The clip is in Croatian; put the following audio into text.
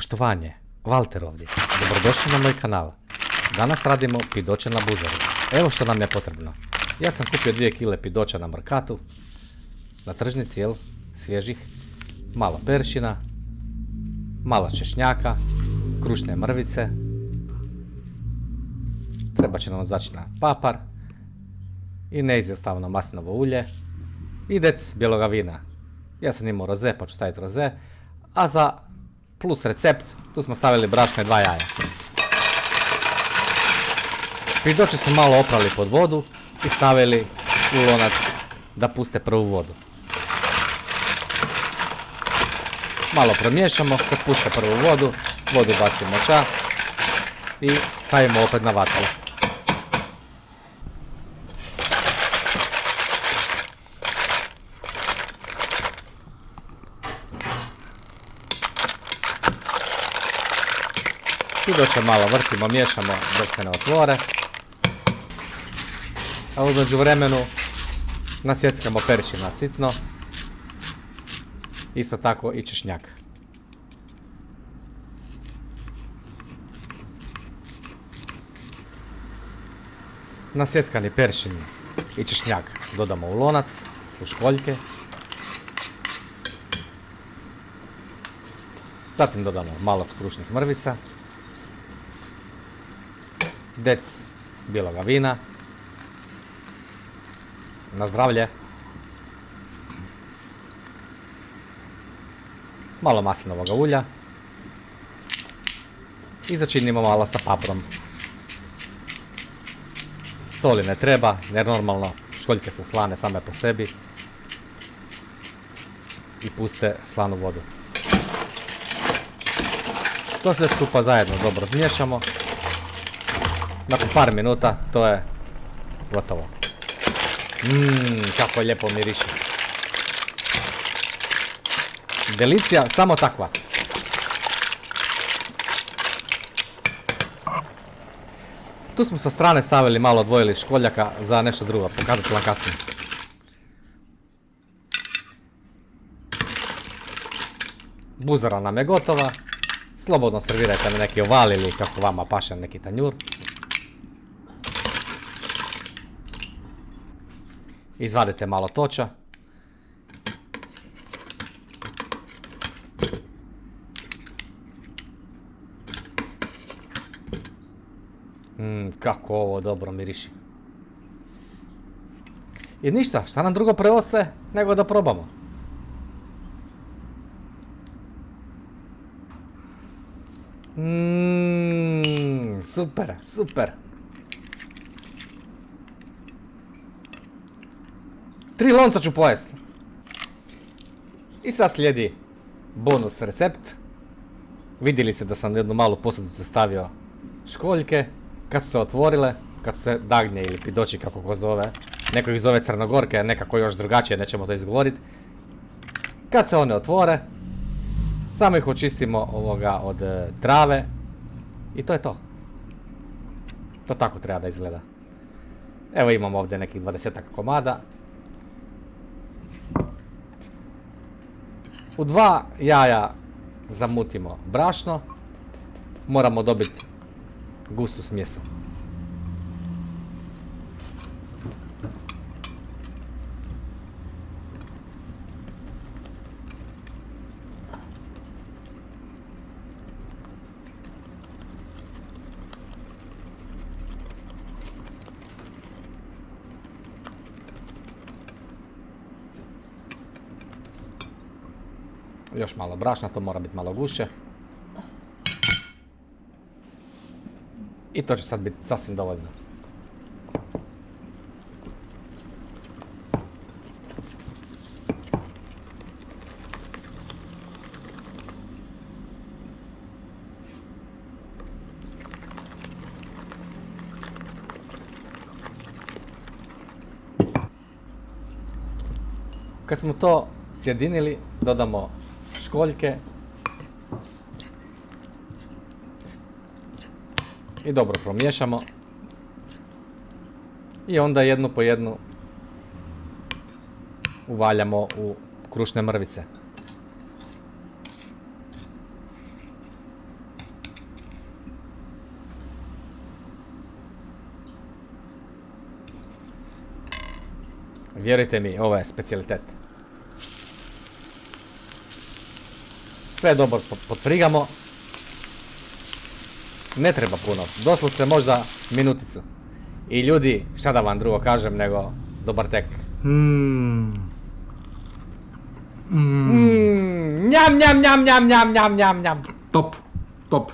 Poštovanje, Valter ovdje. Dobrodošli na moj kanal. Danas radimo pidoće na buzaru. Evo što nam je potrebno. Ja sam kupio 2 kile pidoća na Markatu. Na tržnici, jel? Svježih. Malo peršina. Malo češnjaka. Krušne mrvice. Treba će nam začina papar. I neizostavno maslinovo ulje. I dec bijeloga vina. Ja sam imao roze, pa ću staviti roze. A za plus recept, tu smo stavili brašno i 2 jaja. Pidoće smo malo oprali pod vodu i stavili u lonac da puste prvu vodu. Malo promiješamo, kad puste prvu vodu, vodu bacimo ča i stavimo opet na vatru. Pidoće malo vrtimo, miješamo dok se ne otvore. A u međuvremenu nasjeckamo peršina sitno. Isto tako i češnjak. Nasjeckani peršin i češnjak dodamo u lonac, u školjke. Zatim dodamo malo krušnih mrvica. Dec bijeloga vina. Na zdravlje. Malo maslinovog ulja. I začinimo malo sa paprom. Soli ne treba, jer normalno školjke su slane same po sebi. I puste slanu vodu. To sve skupa zajedno dobro zmiješamo. Nakon par minuta to je gotovo. Kako lijepo miriši. Delicija samo takva. Tu smo sa strane stavili malo odvojili školjaka za nešto drugo. Pokazat ću vam kasnije. Buzara nam je gotova. Slobodno servirajte na neki oval ili kako vama paše neki tanjur. Izvadite malo toča. Kako ovo dobro miriši. I ništa, šta nam drugo preostaje nego da probamo. Super, super. 3 lonca ću pojest. I sad slijedi bonus recept. Vidjeli ste da sam jednu malu posudicu stavio školjke. Kad su se otvorile, kad su se dagnje ili pidoći kako ko zove. Neko ih zove crnogorke, nekako još drugačije, nećemo to izgovoriti. Kad se one otvore, samo ih očistimo od trave. I to je to. To tako treba da izgleda. Evo imamo ovdje nekih 20 komada. U 2 jaja zamutimo brašno. Moramo dobiti gustu smjesu. Još malo brašna, to mora biti malo gušće. I to će sad biti sasvim dovoljno. Kad smo to sjedinili, dodamo školjke i dobro promiješamo i onda jednu po jednu uvaljamo u krušne mrvice. Vjerujte mi, ovo je specijalitet. Sve dobro potfrigamo. Ne treba puno, doslovce možda minuticu. I ljudi, šta da vam drugo kažem nego dobar tek. Njam, njam, njam, njam, njam, njam, njam, njam. Top, top.